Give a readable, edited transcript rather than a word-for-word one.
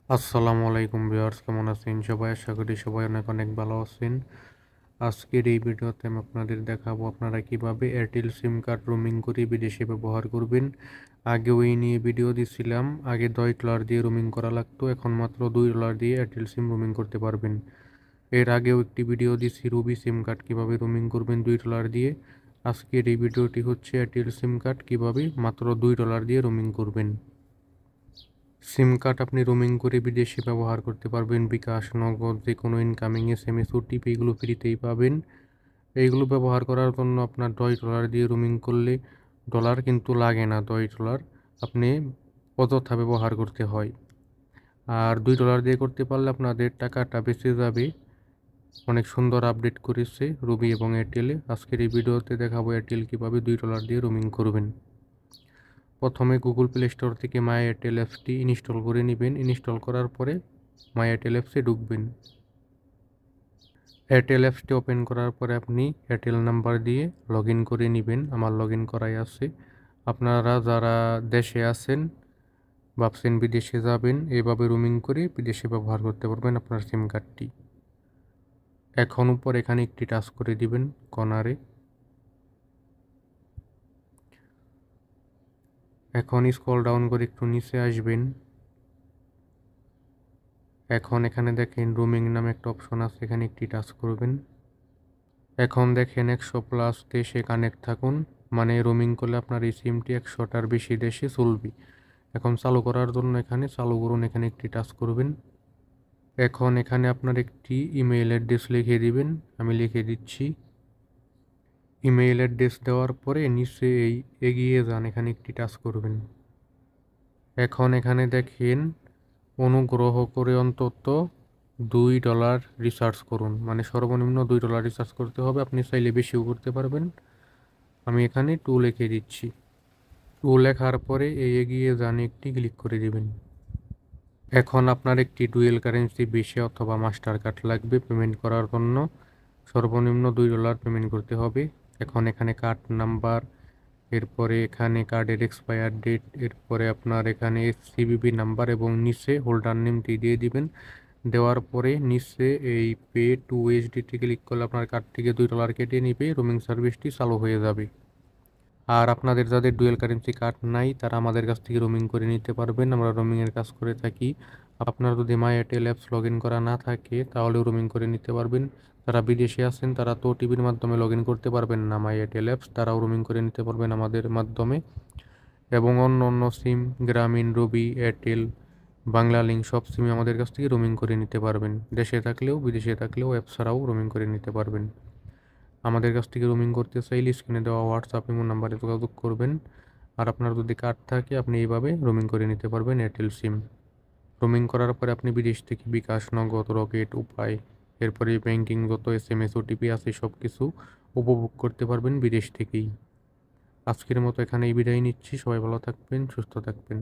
আসসালামু আলাইকুম ভিউয়ার্স, কেমন আছেন সবাই? আশা করি সবাই অনেক অনেক ভালো আছেন। আজকের এই ভিডিওতে আমি আপনাদের দেখাবো আপনারা কিভাবে এয়ারটেল সিম কার্ড রোমিং করে বিদেশে ব্যবহার করবেন। আগেও এই নিয়ে ভিডিও দিছিলাম। আগে $10 দিয়ে রোমিং করা লাগতো, এখন মাত্র $2 দিয়ে এয়ারটেল সিম রোমিং করতে পারবেন। এর আগেও একটি ভিডিও দিছি রবি সিম কার্ড কিভাবে রোমিং করবেন $2 দিয়ে। আজকের এই ভিডিওটি হচ্ছে এয়ারটেল সিম কার্ড কিভাবে মাত্র $2 দিয়ে রোমিং করবেন। সিম কার্ড আপনি রোমিং করে বিদেশে ব্যবহার করতে পারবেন। বিকাশ, নগদ, যে কোনো ইনকামিং SMS, OTP এগুলো ফ্রিতেই পাবেন। এইগুলো ব্যবহার করার জন্য আপনার $10 দিয়ে রোমিং করলে ডলার কিন্তু লাগে না। $10 আপনি অযথা ব্যবহার করতে হয়। আর $2 দিয়ে করতে পারলে আপনাদের টাকাটা বেঁচে যাবে। অনেক সুন্দর আপডেট করেছে রবি এবং এয়ারটেলে। আজকের এই ভিডিওতে দেখাবো এয়ারটেল কীভাবে $2 দিয়ে রোমিং করবেন। প্রথমে গুগল প্লে স্টোর থেকে মাই এয়ারটেল অ্যাপসটি ইনস্টল করে নেবেন। ইনস্টল করার পরে মাই এয়ারটেল অ্যাপসে ঢুকবেন। এয়ারটেল অ্যাপসটি ওপেন করার পরে আপনি এয়ারটেল নাম্বার দিয়ে লগ ইন করে নেবেন। আমার লগ ইন করাই আছে। আপনারা যারা দেশে আছেন, ভাবছেন বিদেশে যাবেন, এভাবে রোমিং করে বিদেশে ব্যবহার করতে পারবেন আপনার সিম কার্ডটি। এখন উপর এখানে একটি টাচ করে দিবেন কর্নারে। এখন স্ক্রল ডাউন করে একটু নিচে আসবেন। এখন এখানে দেখেন রোমিং নামে একটা অপশন আছে, এখানে একটি টাচ করবেন। এখন দেখেন 100+ দেশে কানেক্ট থাকুন, মানে রোমিং করলে আপনার এই সিমটি 100টার বেশি দেশে চলবে। এখন চালু করার জন্য এখানে চালু করুন, এখানে একটি টাচ করবেন। এখন এখানে আপনার একটি ইমেইল অ্যাড্রেস লিখে দিবেন। আমি লিখে দিচ্ছি। ইমেইল অ্যাড্রেস দেওয়ার পরে নিচে এই এগিয়ে যান, এখানে একটি টাচ করবেন। এখন এখানে দেখেন অনুগ্রহ করে অন্তত $2 রিচার্জ করুন, মানে সর্বনিম্ন $2 রিচার্জ করতে হবে। আপনি চাইলে বেশিও করতে পারবেন। আমি এখানে 2 লিখে দিচ্ছি। 2 লেখার পরে এই এগিয়ে যান একটি ক্লিক করে দিবেন। এখন আপনার একটি ডুয়েল কারেন্সি ভিসা অথবা মাস্টার কার্ড লাগবে পেমেন্ট করার জন্য। সর্বনিম্ন $2 পেমেন্ট করতে হবে। এখন এখানে কার্ড নাম্বার, এরপরে এখানে কার্ডের এক্সপায়ার ডেট, এরপরে আপনার এখানে সিভিভি নাম্বার এবং নিচে হোল্ডার নেমটি দিয়ে দিবেন। দেওয়ার পরে নিচে এই পে টু USDT ক্লিক করলে আপনার কার্ড থেকে $2 কেটে নিবে, রোমিং সার্ভিসটি চালু হয়ে যাবে। আর আপনাদের যাদের ডুয়েল কারেন্সি কার্ড নাই তারা আমাদের কাছ থেকে রোমিং করে নিতে পারবেন। আমরা রোমিংয়ের কাজ করে থাকি। আপনার যদি মাই এয়ারটেল অ্যাপস লগ ইন করা না থাকে তাহলেও রোমিং করে নিতে পারবেন। যারা বিদেশে আছেন তারা তো টিভির মাধ্যমে লগ ইন করতে পারবেন না মাই এয়ারটেল অ্যাপস, তারাও রোমিং করে নিতে পারবেন আমাদের মাধ্যমে। এবং অন্য অন্য সিম, গ্রামীণ, রবি, এয়ারটেল, বাংলা লিঙ্ক সব সিমে আমাদের কাছ থেকে রোমিং করে নিতে পারবেন। দেশে থাকলেও বিদেশে থাকলেও অ্যাপ ছাড়াও রোমিং করে নিতে পারবেন। আমাদের কাছ থেকে রোমিং করতে চাইলে স্ক্রিনে দেওয়া হোয়াটসঅ্যাপ ইমো নাম্বারে যোগাযোগ করবেন। আর আপনার যদি কার্ড থাকে আপনি এইভাবে রোমিং করে নিতে পারবেন এয়ারটেল সিম। রোমিং করার পরে আপনি বিদেশ থেকে বিকাশ, নগদ, রকেট, উপায়, এরপরে ব্যাংকিং যত SMS, OTP আছে সব কিছু উপভোগ করতে পারবেন বিদেশ থেকেই। আজকের মতো এখানেই বিদায় নিচ্ছি। সবাই ভালো থাকবেন, সুস্থ থাকবেন।